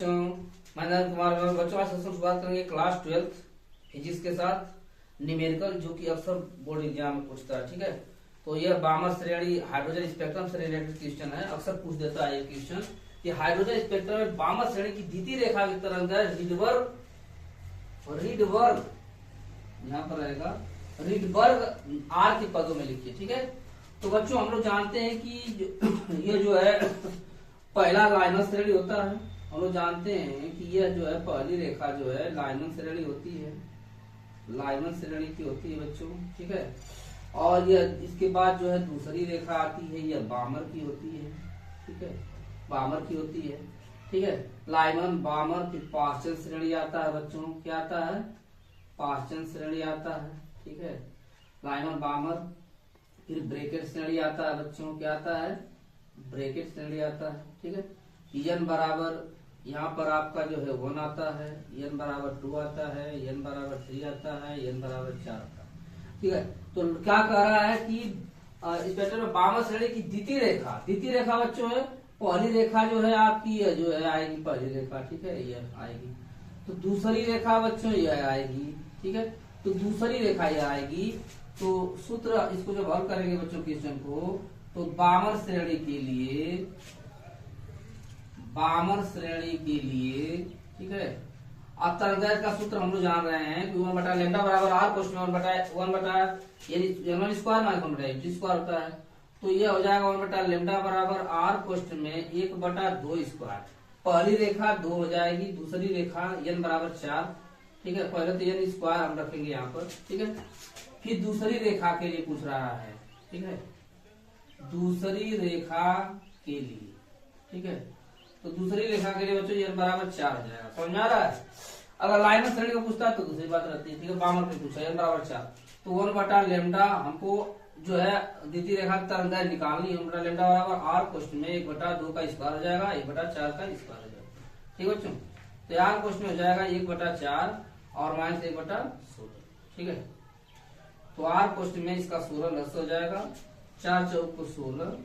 मैं नरेंद्र कुमार। बच्चों आज सेशन शुरुआत करेंगे क्लास 12 फिजिक्स के साथ न्यूमेरिकल, जो कि अक्सर बोर्ड एग्जाम में पूछता है। ठीक है, तो यह बामर श्रेणी हाइड्रोजन स्पेक्ट्रम से रिलेटेड क्वेश्चन है। अक्सर पूछ देता है ये क्वेश्चन कि हाइड्रोजन स्पेक्ट्रम में बामर श्रेणी की द्वितीय रेखा की तरंग रीडबर्ग यहाँ पर रहेगा, रीडबर्ग आर के पदों में लिखिए। ठीक है, तो बच्चों हम लोग जानते हैं कि ये जो है पहला लाइनर श्रेणी होता है। हम लोग जानते हैं कि यह जो है पहली रेखा जो है लाइनर श्रेणी होती है, लाइनर श्रेणी की होती है बच्चों। ठीक है, और यह इसके बाद जो है दूसरी रेखा आती है, यह बामर की होती है। ठीक है, बामर की होती है। ठीक है, लाइनर बामर, फिर पाश्चन श्रेणी आता है बच्चों। क्या आता है? पाश्चन श्रेणी आता है। ठीक है, लाइनर बामर, फिर ब्रैकेट श्रेणी आता है बच्चों। क्या आता है? ब्रैकेट श्रेणी आता है। ठीक है, n बराबर यहाँ पर आपका जो है 1 आता है, n बराबर 2 आता है, n बराबर 3 आता है, n बराबर 4 आता है। ठीक है, तो क्या कह रहा है कि इस पैटर्न में बामर श्रेणी की द्वितीय रेखा बच्चों है। पहली रेखा जो है आपकी जो है आएगी पहली रेखा। ठीक है, यह आएगी। तो दूसरी रेखा बच्चों यह आएगी। ठीक है, तो दूसरी रेखा यह आएगी। तो सूत्र इसको जब हल करेंगे बच्चों क्वेश्चन को, तो बामर श्रेणी के लिए ठीक है, अब तरंगदैर्घ्य का सूत्र हम लोग जान रहे हैं कि 1 बटा लेमडा बराबर आर कोष्ठ में 1 बटा यानी स्क्वायर माइनस 1 बटा टी स्क्वायर होता है। तो ये हो जाएगा 1 बटा लेमडा बराबर आर कोष्ठ में 1 बटा 2 स्क्वायर। पहली रेखा 2 हो जाएगी, दूसरी रेखा n बराबर 4। ठीक है, पहले तो n स्क्वायर हम रखेंगे यहाँ पर। ठीक है, फिर दूसरी रेखा के लिए पूछ रहा है। ठीक है, दूसरी रेखा के लिए। ठीक है, तो दूसरी रेखा के लिए बच्चों n बराबर 4 हो जाएगा। समझ में आ रहा है? अगर लाइनर श्रेणी का पूछता है तो दूसरी बात रहती है। ठीक है, बामर पे पूछा n बराबर 4, तो 1 बटा लेमडा हमको जो है द्वितीय रेखा की तरंगदैर्घ्य निकालनी है। 1 बटा लेमडा बराबर आर कोष्ठ में 1 बटा 2 का स्क्वायर हो जाएगा, 1 बटा 4 का स्क्वायर हो जाएगा। ठीक है बच्चों, तो आर कोष्ठ में हो जाएगा 1 बटा 4 और माइनस 1 बटा 16। ठीक है, तो आर कोष्ठ में इसका 16 रद्द हो जाएगा, 4 चौक को 16,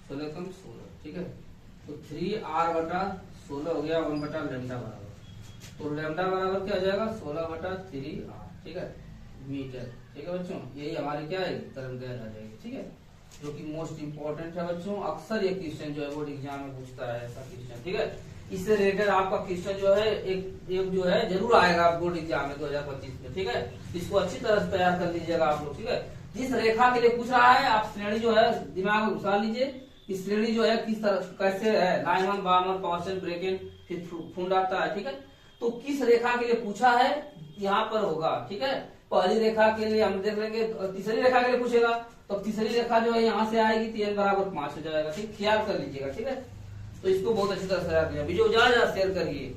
16 कम 16। ठीक है, तो 3r बटा 16 हो गया 1 बटा लेमडा बराबर। तो लेमडा बराबर क्या हो जाएगा? 16 बटा 3r। ठीक है, मीटर। ठीक है बच्चों, यही हमारी क्या है तरंगदैर्घ्य आ जाएगी। ठीक है, जो कि मोस्ट इंपोर्टेंट है बच्चों। अक्सर ये क्वेश्चन जो है बोर्ड एग्जाम में पूछता है ऐसा क्वेश्चन। ठीक है, इससे रिलेटेड आपका क्वेश्चन जो है एक जो है जरूर आएगा बोर्ड एग्जाम में 2025 में। ठीक है, इसको अच्छी तरह से तैयार कर लीजिएगा आप लोग। ठीक है, जिस रेखा के लिए पूछ रहा है आप श्रेणी जो है दिमाग में घुसा लीजिए कि श्रेणी जो है किस तरह कैसे है, लाइनर बामर पाश्चन ब्रैकेट फिर फुंड आता है। ठीक है, तो किस रेखा के लिए पूछा है यहाँ पर होगा। ठीक है, पहली रेखा के लिए हम देख लेंगे, तीसरी रेखा के लिए पूछेगा तो तीसरी रेखा जो है यहाँ से आएगी तो n बराबर 5 हो जाएगा। ठीक, ख्याल कर लीजिएगा। ठीक है, तो इसको बहुत अच्छी तरह से वीडियो ज्यादा शेयर करिए।